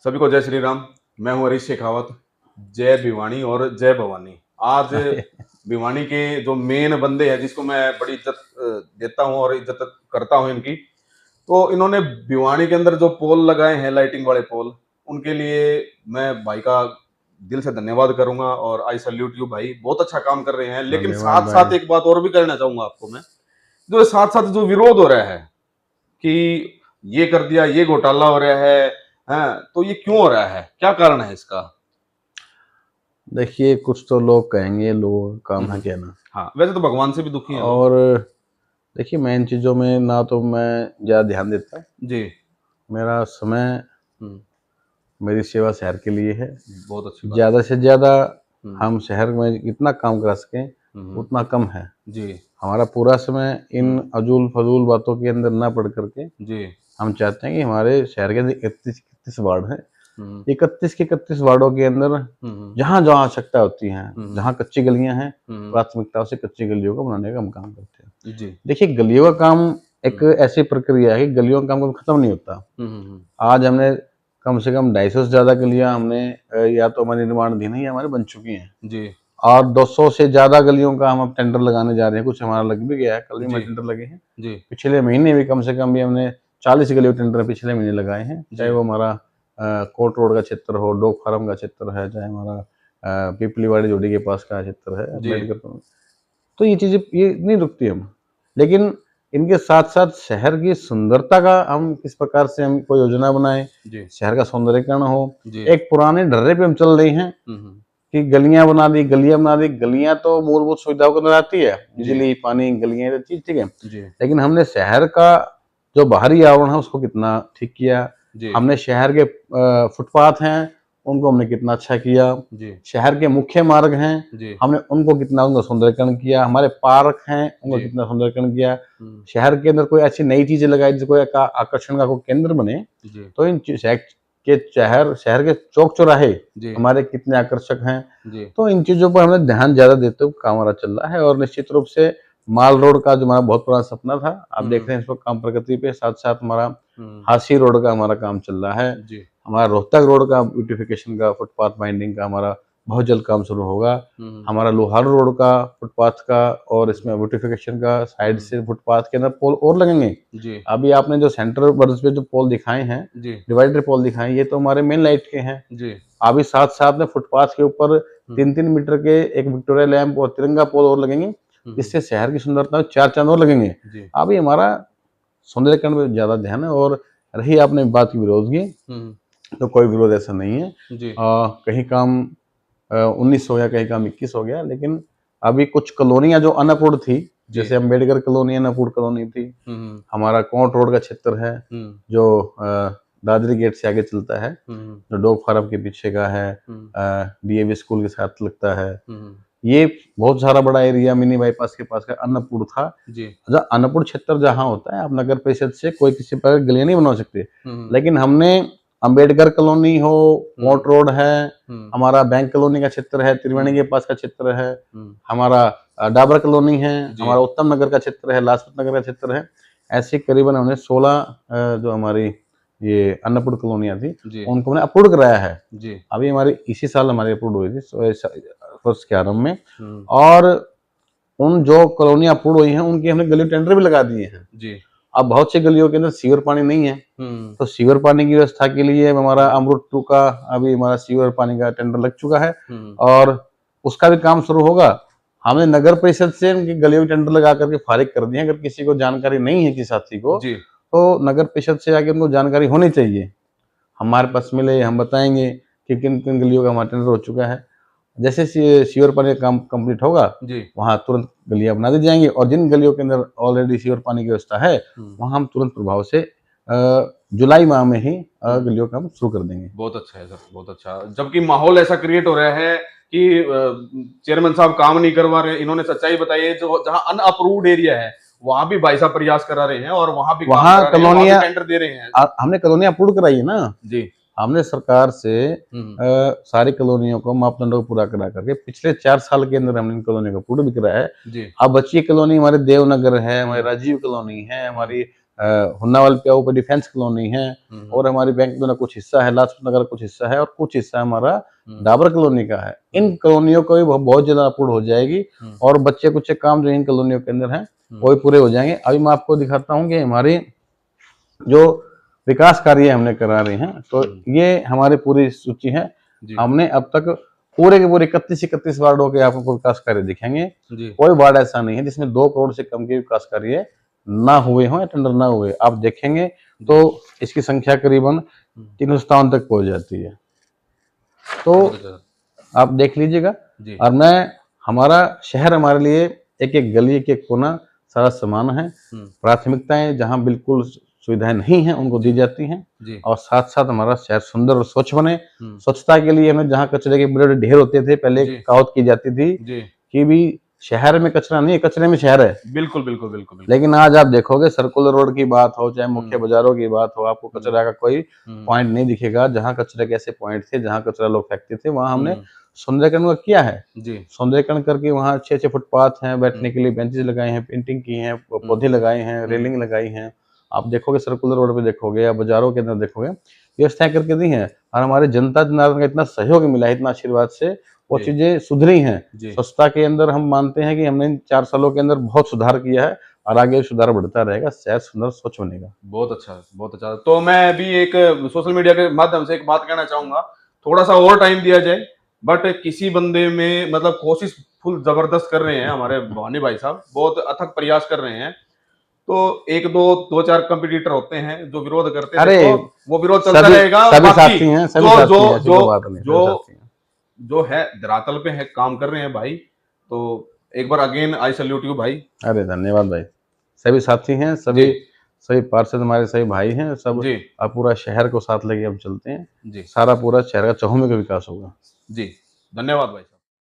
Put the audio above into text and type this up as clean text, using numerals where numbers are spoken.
सभी को जय श्री राम। मैं हूं हरीश शेखावत। जय भिवानी और जय भवानी। आज भिवानी के जो मेन बंदे हैं जिसको मैं बड़ी इज्जत देता हूं और इज्जत करता हूं इनकी, तो इन्होंने भिवानी के अंदर जो पोल लगाए हैं, लाइटिंग वाले पोल, उनके लिए मैं भाई का दिल से धन्यवाद करूंगा और आई सल्यूट यू भाई, बहुत अच्छा काम कर रहे हैं। लेकिन धन्यवाद साथ साथ भाई। एक बात और भी कहना चाहूंगा आपको मैं, जो साथ साथ जो विरोध हो रहा है कि ये कर दिया, ये घोटाला हो रहा है, तो ये क्यों हो रहा है, क्या कारण है इसका? देखिए, कुछ तो लोग कहेंगे, लोगों का काम है हम्म। कहना। हाँ, वैसे तो भगवान से भी दुखी हैं लोग। और देखिए, मैं इन चीज़ों में ना तो मैं ज़्यादा ध्यान देता। जी। मेरा समय हम्म। मेरी सेवा शहर के लिए है। बहुत अच्छी बात ज़्यादा से ज़्यादा है। हम शहर में कितना काम करा सकें हम्म। उतना कम है। जी। हमारा पूरा समय इन अजूल फजूल बातों के अंदर ना पड़ करके जी। हम चाहते हैं कि हमारे शहर के 31 वार्ड हैं, हम्म। 31 के 31 वार्डों के अंदर जहाँ जहाँ आवश्यकता होती है, जहाँ कच्ची गलियाँ हैं, प्राथमिकता से कच्ची गलियों को बनाने का हम काम करते हैं। जी। देखिए, गलियों का काम एक ऐसी प्रक्रिया है कि गलियों का काम कभी खत्म नहीं होता। आज हमने कम से कम 250 से ज़्यादा गलियाँ हमने या तो हमारे निर्माणाधीन है या हमारे बन चुकी हैं। जी। और 200 से ज़्यादा गलियों का हम अब टेंडर लगाने जा रहे हैं। कुछ हमारा लग भी गया है, कल भी हमारे जी। टेंडर लगे हैं। जी। पिछले महीने भी कम से कम भी हमने 40 गलियों के टेंडर पिछले महीने लगाए हैं। चाहे वो हमारा कोर्ट रोड का क्षेत्र हो, डॉग फार्म का क्षेत्र है, चाहे हमारा पिपलीवाड़ी जोड़ी के पास का क्षेत्र है, जी। अम्बेडकर। तो ये चीज़ें ये नहीं रुकती हम, लेकिन इनके साथ साथ शहर की सुंदरता का हम किस प्रकार से हम कोई योजना बनाएं, जी। शहर का सौंदर्यीकरण हो। जी। एक पुराने ढर्रे पे हम चल रहे हैं कि गलियां बना दी, गलियां बना दी। गलियां तो मूलभूत सुविधाओं को अंदर आती है, बिजली, पानी, गलियां, ये चीज ठीक है। जी। लेकिन हमने शहर का जो बाहरी आवरण है उसको कितना ठीक किया। जी। हमने शहर के फुटपाथ हैं उनको हमने कितना अच्छा किया। जी। शहर के मुख्य मार्ग हैं, जी। हमने उनको कितना उनका सौंदर्यीकरण किया। हमारे पार्क हैं, उनको जी। कितना सौंदर्यीकरण किया। हम्म। शहर के अंदर कोई ऐसी नई चीजें लगाई जिसको एक आकर्षण का कोई केंद्र बने। जी। तो इन शहर के चौक चौराहे जी। हमारे कितने आकर्षक हैं। जी। तो इन चीज़ों पर हमें ध्यान ज़्यादा देते हुए काम हमारा चल रहा है। और निश्चित रूप से माल रोड का जो हमारा बहुत पुराना सपना था, आप देख रहे हैं इस वक्त काम प्रगति पे। साथ साथ हमारा हांसी रोड का हमारा काम चल रहा है। जी। हमारा रोहतक रोड का ब्यूटिफिकेशन का, फुटपाथ बाइंडिंग का हमारा बहुत जल्द काम शुरू होगा। हमारा लोहार रोड का, फुटपाथ का और इसमें ब्यूटिफिकेशन का, साइड से फुटपाथ के अंदर पोल और लगेंगे। जी। अभी आपने जो सेंटर वर्ड्स पे जो पोल दिखाए हैं, जी। डिवाइडर पोल दिखाए, ये तो हमारे मेन लाइट के हैं। जी। अभी साथ साथ में फुटपाथ के ऊपर 3-3 मीटर के एक विक्टोरिया लैंप और तिरंगा पोल और लगेंगे, जिससे शहर की सुंदरता में 4 चांद और लगेंगे। जी। अभी हमारा सौंदर्यीकरण में ज्यादा ध्यान है। और रही आपने बात की विरोध की, तो कोई विरोध ऐसा नहीं है। जी। कहीं काम 19 हो गया, कहीं काम 21 हो गया, लेकिन अभी कुछ कॉलोनियां जो अनअपूर्ण थी, जैसे अम्बेडकर कॉलोनी अनअपूर्ण कॉलोनी थी। हमारा कोर्ट रोड का क्षेत्र है जो दादरी गेट से आगे चलता है, जो डॉग फार्म के पीछे का है, डीएवी स्कूल के साथ लगता है। ये बहुत सारा बड़ा एरिया मिनी बाईपास के पास का अन्नपूर्ण था। अन्नपूर्ण क्षेत्र जहाँ होता है, आप नगर परिषद से कोई किसी प्रकार गलियां नहीं बना सकते। लेकिन हमने अम्बेडकर कॉलोनी हो, कोर्ट रोड है, हमारा बैंक कॉलोनी का क्षेत्र है, त्रिवेणी के पास का क्षेत्र है, हमारा डाबर कॉलोनी है, हमारा उत्तम नगर का क्षेत्र है, लाजपत नगर का क्षेत्र है। ऐसे करीबन हमने 16 जो हमारी ये अन्नपूर्ण कॉलोनियां थी उनको हमने अप्रूव कराया है। अभी हमारी इसी साल हमारी अप्रूव हुई थी वर्ष के आरंभ में। और उन जो कॉलोनियां अप्रूव हुई हैं उनकी हमने गली टेंडर भी लगा दिए हैं। अब बहुत सी गलियों के अंदर सीवर पानी नहीं है, तो सीवर पानी की व्यवस्था के लिए हमारा अमृत 2 का अभी हमारा सीवर पानी का टेंडर लग चुका है और उसका भी काम शुरू होगा। हमने नगर परिषद से उनकी गलियों के टेंडर लगा करके फारिग कर दिए। अगर किसी को जानकारी नहीं है, किसी साथी को, तो नगर परिषद से आके उनको जानकारी होनी चाहिए। हमारे पास मिले, हम बताएंगे कि किन किन गलियों का हमारा टेंडर हो चुका है। जैसे सीवर पानी का काम कंप्लीट होगा, वहां तुरंत गलियां बना दी जाएंगी। और जिन गलियों के अंदर ऑलरेडी सीवर पानी की व्यवस्था है, वहां हम तुरंत प्रभाव से जुलाई माह में ही गलियों का काम शुरू कर देंगे। बहुत अच्छा है सर, बहुत अच्छा। जबकि माहौल ऐसा क्रिएट हो रहा है कि चेयरमैन साहब काम नहीं करवा रहे। इन्होंने सच्चाई बताई है, जो जहां अनअप्रूव्ड एरिया है वहां भी भाई साहब प्रयास करा रहे हैं और वहां भी काम करा रहे हैं, वहां भी टेंडर दे रहे हैं। हमने कॉलोनियां अप्रूव कराई है ना जी। हमने सरकार से सारी कॉलोनियों को मापदंडों को पूरा करा करके पिछले 4 साल के अंदर हमने इन कॉलोनियों को पूर्ण भी कराया है। अब बची कॉलोनी हमारे देवनगर है, हमारी राजीव कॉलोनी है, हमारी हुन्नावाल पे ऊपर डिफेंस कॉलोनी है, और हमारी बैंक में कुछ हिस्सा है, लाजपत नगर कुछ हिस्सा है, और कुछ हिस्सा हमारा डाबर कॉलोनी का है। इन कॉलोनियों को भी बहुत ज्यादा अपूर्ण हो जाएगी, और बच्चे कुछ काम जो इन कॉलोनियों के अंदर हैं वो भी पूरे हो जाएंगे। अभी मैं आपको दिखाता हूँ कि हमारी जो विकास कार्य हमने करा रहे हैं, तो ये हमारी पूरी सूची है। हमने अब तक पूरे के पूरे 31 वार्डों के आपको विकास कार्य दिखेंगे। कोई वार्ड ऐसा नहीं है जिसमें 2 करोड़ से कम के विकास कार्य ना हुए हों या टेंडर ना हुए। आप देखेंगे तो इसकी संख्या करीबन 357 तक पहुंच जाती है। तो आप देख लीजिएगा। और मैं हमारा शहर हमारे लिए एक एक गली एक एक कोना सारा समान है। प्राथमिकताएं जहां बिल्कुल सुविधाएं नहीं है उनको दी जाती हैं, और साथ साथ हमारा शहर सुंदर और स्वच्छ बने। स्वच्छता के लिए हमें जहाँ कचरे के बड़े ढेर होते थे, पहले कहावत की जाती थी कि भी शहर में कचरा नहीं है, कचरे में शहर है। बिल्कुल बिल्कुल बिल्कुल। लेकिन आज आप देखोगे सर्कुलर रोड की बात हो चाहे मुख्य बाजारों की बात हो, आपको कचरा का कोई पॉइंट नहीं दिखेगा। जहाँ कचरे के ऐसे पॉइंट थे जहाँ कचरा लोग फेंकते थे, वहां हमने सौंदर्यकरण किया है। सौंदर्यकरण करके वहाँ अच्छे फुटपाथ हैं, बैठने के लिए बेंचेस लगाए हैं, पेंटिंग की है, पौधे लगाए हैं, रेलिंग लगाई है। आप देखोगे सर्कुलर रोड पे देखोगे या बाजारों के अंदर देखोगे, व्यवस्थाएं करके दी हैं। और हमारे जनता जनार्दन का इतना सहयोग मिला है, इतना आशीर्वाद से वो चीजें सुधरी हैं। स्वच्छता के अंदर हम मानते हैं कि हमने इन 4 सालों के अंदर बहुत सुधार किया है, और आगे सुधार बढ़ता रहेगा, शहर सुंदर स्वच्छ बनेगा। बहुत अच्छा, बहुत अच्छा। तो मैं भी एक सोशल मीडिया के माध्यम से एक बात कहना चाहूंगा, थोड़ा सा और टाइम दिया जाए, बट किसी बंदे में मतलब कोशिश फुल जबरदस्त कर रहे हैं हमारे भवानी भाई साहब, बहुत अथक प्रयास कर रहे हैं। तो एक दो चार कंपटीटर होते हैं जो विरोध करते हैं, अरे वो विरोध चलता रहेगा। सभी साथी हैं, सभी साथी हैं, जो है धरातल पे है काम कर रहे हैं भाई। तो एक बार अगेन आई सैल्यूट यू भाई। अरे धन्यवाद भाई। सभी साथी हैं, सभी पार्षद हमारे सभी भाई हैं सब। अब पूरा शहर को साथ लेके हम चलते हैं, सारा पूरा शहर का चहुमुखी विकास होगा। जी धन्यवाद भाई।